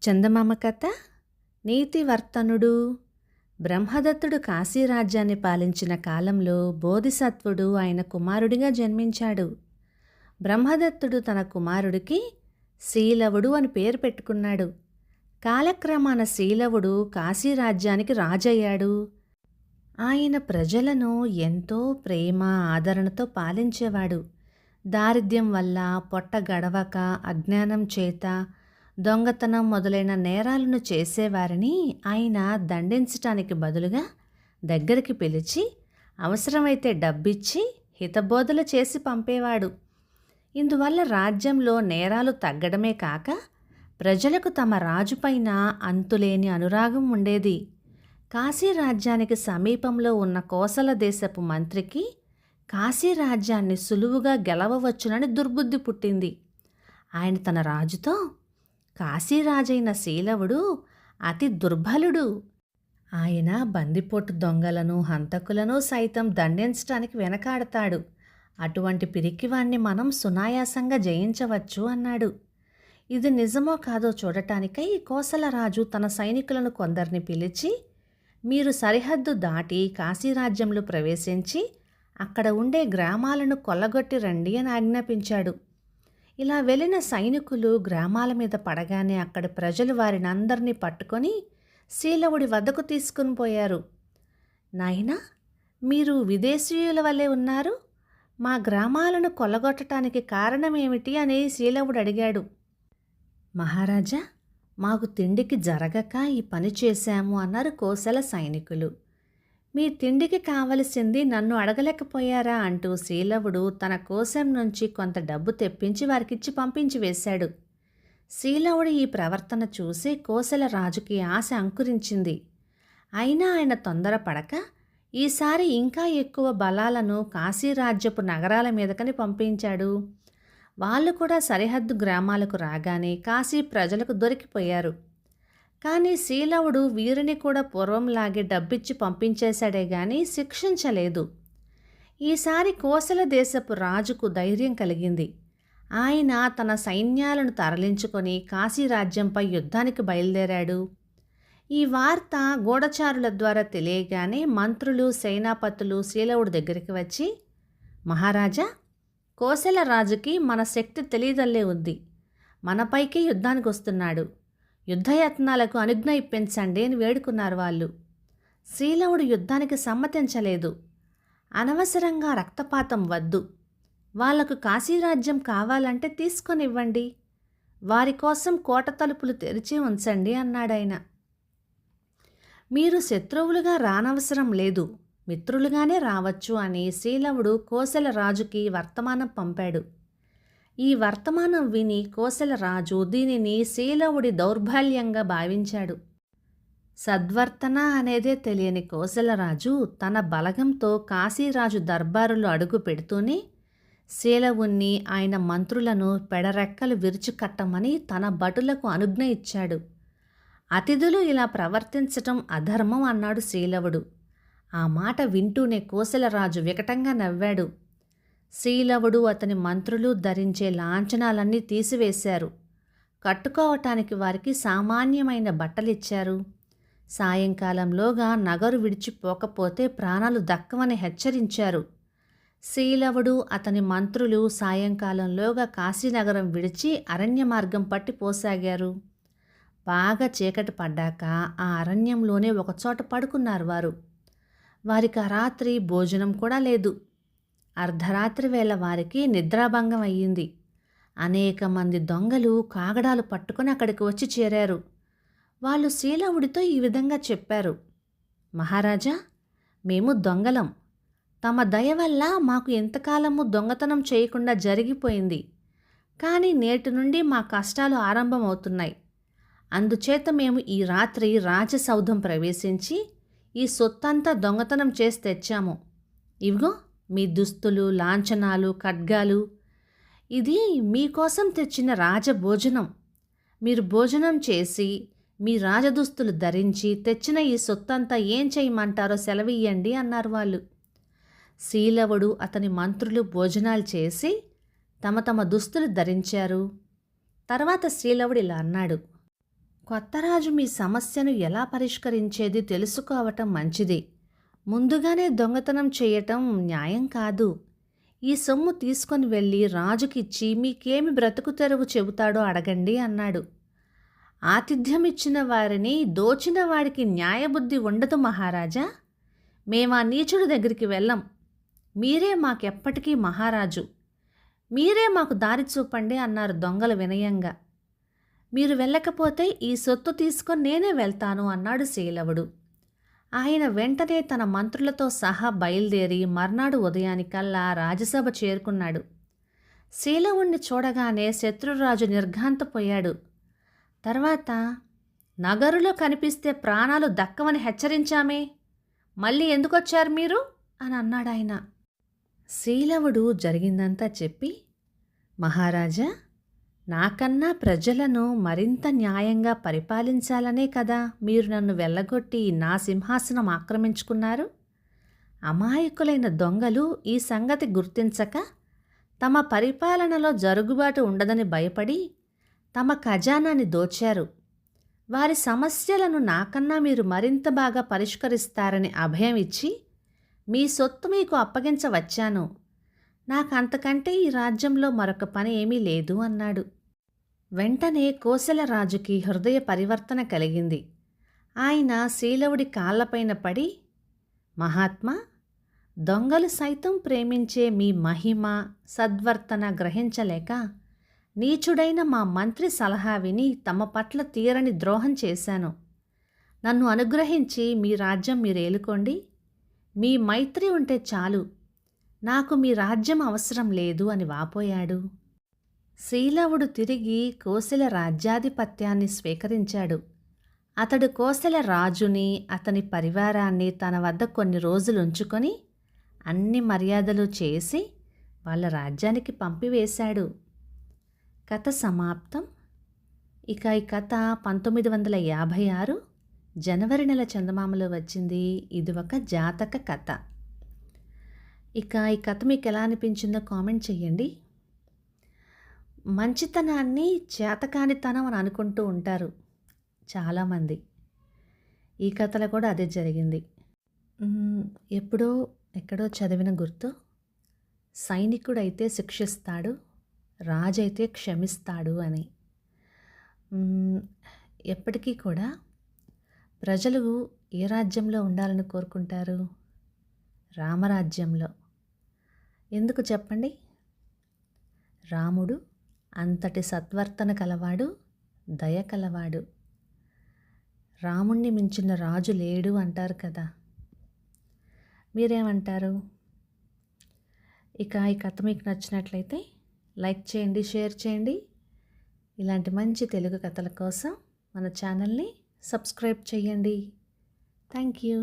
చందమామ కథ. నీతివర్తనుడు. బ్రహ్మదత్తుడు కాశీరాజ్యాన్ని పాలించిన కాలంలో బోధిసత్వుడు ఆయన కుమారుడిగా జన్మించాడు. బ్రహ్మదత్తుడు తన కుమారుడికి శీలవుడు అని పేరు పెట్టుకున్నాడు. కాలక్రమాన శీలవుడు కాశీరాజ్యానికి రాజయ్యాడు. ఆయన ప్రజలను ఎంతో ప్రేమ ఆదరణతో పాలించేవాడు. దారిద్ర్యం వల్ల పొట్ట గడవక అజ్ఞానం చేత దొంగతనం మొదలైన నేరాలను చేసేవారిని ఆయన దండించటానికి బదులుగా దగ్గరికి పిలిచి అవసరమైతే డబ్బిచ్చి హితబోధలు చేసి పంపేవాడు. ఇందువల్ల రాజ్యంలో నేరాలు తగ్గడమే కాక ప్రజలకు తమ రాజుపైన అంతులేని అనురాగం ఉండేది. కాశీరాజ్యానికి సమీపంలో ఉన్న కోసల దేశపు మంత్రికి కాశీరాజ్యాన్ని సులువుగా గెలవవచ్చునని దుర్బుద్ధి పుట్టింది. ఆయన తన రాజుతో, కాశీరాజైన శీలవుడు అతి దుర్బలుడు. ఆయన బందిపోటు దొంగలను హంతకులను సైతం దండించడానికి వెనకాడతాడు. అటువంటి పిరికివాణ్ణి మనం సునాయాసంగా జయించవచ్చు అన్నాడు. ఇది నిజమో కాదో చూడటానికై కోసలరాజు తన సైనికులను కొందరిని పిలిచి, మీరు సరిహద్దు దాటి కాశీరాజ్యంలో ప్రవేశించి అక్కడ ఉండే గ్రామాలను కొల్లగొట్టి రండి అని ఆజ్ఞాపించాడు. ఇలా వెళ్ళిన సైనికులు గ్రామాల మీద పడగానే అక్కడి ప్రజలు వారిని అందరినీ పట్టుకొని శీలవుడి వద్దకు తీసుకుని పోయారు. నాయనా, మీరు విదేశీయుల వల్లే ఉన్నారు, మా గ్రామాలను కొల్లగొట్టడానికి కారణమేమిటి అని శీలవుడు అడిగాడు. మహారాజా, మాకు తిండికి జరగక ఈ పని చేశాము అన్నారు కోసల సైనికులు. మీ తిండికి కావలసింది నన్ను అడగలేకపోయారా అంటూ శీలవుడు తన కోశం నుంచి కొంత డబ్బు తెప్పించి వారికిచ్చి పంపించి వేశాడు. శీలవుడు ఈ ప్రవర్తన చూసి కోసల రాజుకి ఆశ అంకురించింది. అయినా ఆయన తొందరపడక ఈసారి ఇంకా ఎక్కువ బలాలను కాశీరాజ్యపు నగరాల మీదకని పంపించాడు. వాళ్ళు కూడా సరిహద్దు గ్రామాలకు రాగానే కాశీ ప్రజలకు దొరికిపోయారు. కానీ శీలవుడు వీరిని కూడా పూర్వంలాగే డబ్బిచ్చి పంపించేశాడే గాని శిక్షించలేదు. ఈసారి కోసల దేశపు రాజుకు ధైర్యం కలిగింది. ఆయన తన సైన్యాలను తరలించుకొని కాశీరాజ్యంపై యుద్ధానికి బయలుదేరాడు. ఈ వార్త గూఢచారుల ద్వారా తెలియగానే మంత్రులు సేనాపతులు శీలవుడి దగ్గరికి వచ్చి, మహారాజా, కోసల రాజుకి మన శక్తి తెలియదల్లే ఉంది, మనపైకి యుద్ధానికి వస్తున్నాడు, యుద్ధయత్నాలకు అనుజ్ఞ ఇప్పించండి అని వేడుకున్నారు వాళ్ళు. శీలవుడు యుద్ధానికి సమ్మతించలేదు. అనవసరంగా రక్తపాతం వద్దు, వాళ్లకు కాశీరాజ్యం కావాలంటే తీసుకొనివ్వండి, వారి కోసం కోట తలుపులు తెరిచి ఉంచండి అన్నాడాయన. మీరు శత్రువులుగా రానవసరం లేదు, మిత్రులుగానే రావచ్చు అని శీలవుడు కోసల రాజుకి వర్తమానం పంపాడు. ఈ వర్తమానం విని కోసల రాజు దీనిని శీలవుడి దౌర్బల్యంగా భావించాడు. సద్వర్తన అనేదే తెలియని కోసలరాజు తన బలగంతో కాశీరాజు దర్బారులో అడుగు పెడుతూనే శీలవుణ్ణి ఆయన మంత్రులను పెడరెక్కలు విరుచుకట్టమని తన భటులకు అనుజ్ఞ ఇచ్చాడు. అతిథులు ఇలా ప్రవర్తించటం అధర్మం అన్నాడు శీలవుడు. ఆ మాట వింటూనే కోసలరాజు వికటంగా నవ్వాడు. శీలవుడు అతని మంత్రులు ధరించే లాంఛనాలన్నీ తీసివేశారు. కట్టుకోవటానికి వారికి సామాన్యమైన బట్టలిచ్చారు. సాయంకాలంలోగా నగరు విడిచిపోకపోతే ప్రాణాలు దక్కవని హెచ్చరించారు. శీలవుడు అతని మంత్రులు సాయంకాలంలోగా కాశీనగరం విడిచి అరణ్య మార్గం పట్టి పోసాగారు. బాగా చీకటి పడ్డాక ఆ అరణ్యంలోనే ఒకచోట పడుకున్నారు వారు. వారికి ఆ రాత్రి భోజనం కూడా లేదు. అర్ధరాత్రి వేళ వారికి నిద్రాభంగం అయ్యింది. అనేక మంది దొంగలు కాగడాలు పట్టుకొని అక్కడికి వచ్చి చేరారు. వాళ్ళు శీలవుడితో ఈ విధంగా చెప్పారు, మహారాజా, మేము దొంగలం, తమ దయ వల్ల మాకు ఎంతకాలము దొంగతనం చేయకుండా జరిగిపోయింది. కానీ నేటి నుండి మా కష్టాలు ఆరంభమవుతున్నాయి. అందుచేత మేము ఈ రాత్రి రాజసౌధం ప్రవేశించి ఈ సొత్తంతా దొంగతనం చేసి తెచ్చాము. ఇవిగో మీ దుస్తులు, లాంఛనాలు, ఖడ్గాలు, ఇది మీకోసం తెచ్చిన రాజభోజనం. మీరు భోజనం చేసి మీ రాజదుస్తులు ధరించి తెచ్చిన ఈ సొత్తంతా ఏం చేయమంటారో సెలవియ్యండి అన్నారు వాళ్ళు. శీలవుడు అతని మంత్రులు భోజనాలు చేసి తమ తమ దుస్తులు ధరించారు. తర్వాత శీలవుడు ఇలా అన్నాడు, కొత్త రాజు మీ సమస్యను ఎలా పరిష్కరించేది తెలుసుకోవటం మంచిది. ముందుగానే దొంగతనం చేయటం న్యాయం కాదు. ఈ సొమ్ము తీసుకొని వెళ్ళి రాజుకిచ్చి మీకేమి బ్రతుకు తెరువు చెబుతాడో అడగండి అన్నాడు. ఆతిథ్యమిచ్చిన వారిని దోచిన వాడికి న్యాయబుద్ధి ఉండదు మహారాజా. మేమా నీచుడి దగ్గరికి వెళ్ళం. మీరే మాకెప్పటికీ మహారాజు. మీరే మాకు దారి చూపండి అన్నారు దొంగలు వినయంగా. మీరు వెళ్ళకపోతే ఈ సొత్తు తీసుకొని నేనే వెళ్తాను అన్నాడు శీలవుడు. ఆయన వెంటనే తన మంత్రులతో సహా బయలుదేరి మర్నాడు ఉదయానికల్లా రాజసభ చేరుకున్నాడు. శీలవుణ్ణి చూడగానే శత్రురాజు నిర్ఘాంతపోయాడు. తర్వాత, నగరులో కనిపిస్తే ప్రాణాలు దక్కవని హెచ్చరించామే, మళ్ళీ ఎందుకొచ్చారు మీరు అని అన్నాడాయన. శీలవుడు జరిగిందంతా చెప్పి, మహారాజా, నాకన్నా ప్రజలను మరింత న్యాయంగా పరిపాలించాలనే కదా మీరు నన్ను వెళ్ళగొట్టి నా సింహాసనం ఆక్రమించుకున్నారు. అమాయకులైన దొంగలు ఈ సంగతి గుర్తించక తమ పరిపాలనలో జరుగుబాటు ఉండదని భయపడి తమ ఖజానాన్ని దోచారు. వారి సమస్యలను నాకన్నా మీరు మరింత బాగా పరిష్కరిస్తారని అభయం ఇచ్చి మీ సొత్తు మీకు అప్పగించవచ్చాను. నాకంతకంటే ఈ రాజ్యంలో మరొక పని ఏమీ లేదు అన్నాడు. వెంటనే కోసలరాజుకి హృదయ పరివర్తన కలిగింది. ఆయన శీలవుడి కాళ్లపైన పడి, మహాత్మా, దొంగలు సైతం ప్రేమించే మీ మహిమ సద్వర్తన గ్రహించలేక నీచుడైన మా మంత్రి సలహా విని తమ పట్ల తీరని ద్రోహం చేశాను. నన్ను అనుగ్రహించి మీ రాజ్యం మీరేలుకోండి. మీ మైత్రి ఉంటే చాలు, నాకు మీ రాజ్యం అవసరం లేదు అని వాపోయాడు. శీలవుడు తిరిగి కోసల రాజ్యాధిపత్యాన్ని స్వీకరించాడు. అతడు కోసల రాజుని అతని పరివారాన్ని తన వద్ద కొన్ని రోజులుంచుకొని అన్ని మర్యాదలు చేసి వాళ్ళ రాజ్యానికి పంపివేశాడు. కథ సమాప్తం. ఇక ఈ కథ 1956 జనవరి నెల చందమామలో వచ్చింది. ఇది ఒక జాతక కథ. ఇక ఈ కథ మీకు ఎలా అనిపించిందో కామెంట్ చెయ్యండి. మంచితనాన్ని చేతకానితనం అని అనుకుంటూ ఉంటారు చాలామంది. ఈ కథలో కూడా అదే జరిగింది. ఎప్పుడో ఎక్కడో చదివిన గుర్తు, సైనికుడైతే శిక్షిస్తాడు, రాజైతే క్షమిస్తాడు అని. ఎప్పటికీ కూడా ప్రజలు ఏ రాజ్యంలో ఉండాలని కోరుకుంటారు? రామరాజ్యంలో. ఎందుకు చెప్పండి? రాముడు అంతటి సత్వర్తన కలవాడు, దయ కలవాడు. రాముణ్ణి మించిన రాజు లేడు అంటారు కదా. మీరేమంటారు? ఇక ఈ కథ మీకు నచ్చినట్లయితే లైక్ చేయండి, షేర్ చేయండి. ఇలాంటి మంచి తెలుగు కథల కోసం మన ఛానల్ని సబ్స్క్రైబ్ చేయండి. Thank you.